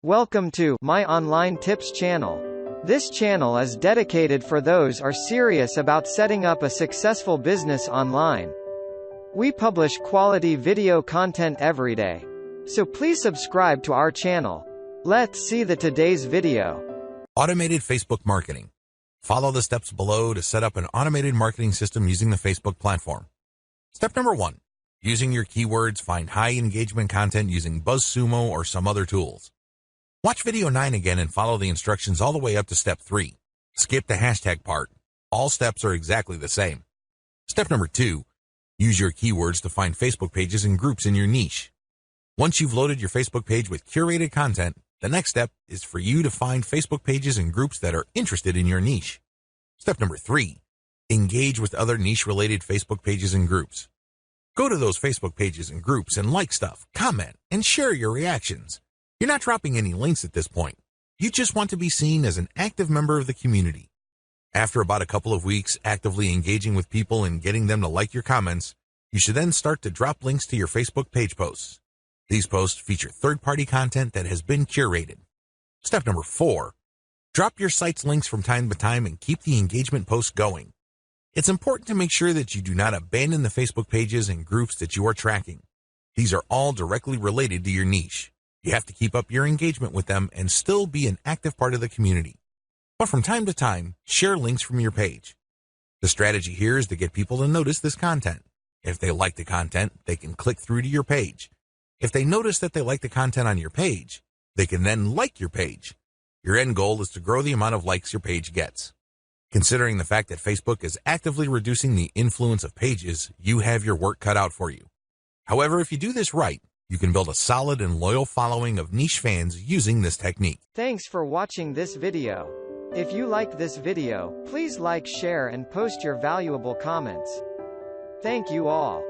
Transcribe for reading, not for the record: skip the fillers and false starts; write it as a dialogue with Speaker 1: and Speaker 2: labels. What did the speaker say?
Speaker 1: Welcome to My Online Tips channel. This channel is dedicated for those are serious about setting up a successful business online. We publish quality video content every day. So please subscribe to our channel. Let's see today's video.
Speaker 2: Automated Facebook marketing. Follow the steps below to set up an automated marketing system using the Facebook platform. Step number 1. Using your keywords, find high engagement content using BuzzSumo or some other tools. Watch video 9 again and follow the instructions all the way up to step 3. Skip the hashtag part. All steps are exactly the same. Step number 2. Use your keywords to find Facebook pages and groups in your niche. Once you've loaded your Facebook page with curated content, the next step is for you to find Facebook pages and groups that are interested in your niche. Step number 3. Engage with other niche-related Facebook pages and groups. Go to those Facebook pages and groups and like stuff, comment, and share your reactions. You're not dropping any links at this point. You just want to be seen as an active member of the community. After about a couple of weeks actively engaging with people and getting them to like your comments, you should then start to drop links to your Facebook page posts. These posts feature third-party content that has been curated. Step number 4. Drop your site's links from time to time and keep the engagement posts going. It's important to make sure that you do not abandon the Facebook pages and groups that you are tracking. These are all directly related to your niche. You have to keep up your engagement with them and still be an active part of the community. But from time to time, share links from your page. The strategy here is to get people to notice this content. If they like the content, they can click through to your page. If they notice that they like the content on your page, they can then like your page. Your end goal is to grow the amount of likes your page gets. Considering the fact that Facebook is actively reducing the influence of pages, you have your work cut out for you. However, if you do this right, you can build a solid and loyal following of niche fans using this technique.
Speaker 1: Thanks for watching this video. If you liked this video, please like, share, and post your valuable comments. Thank you all.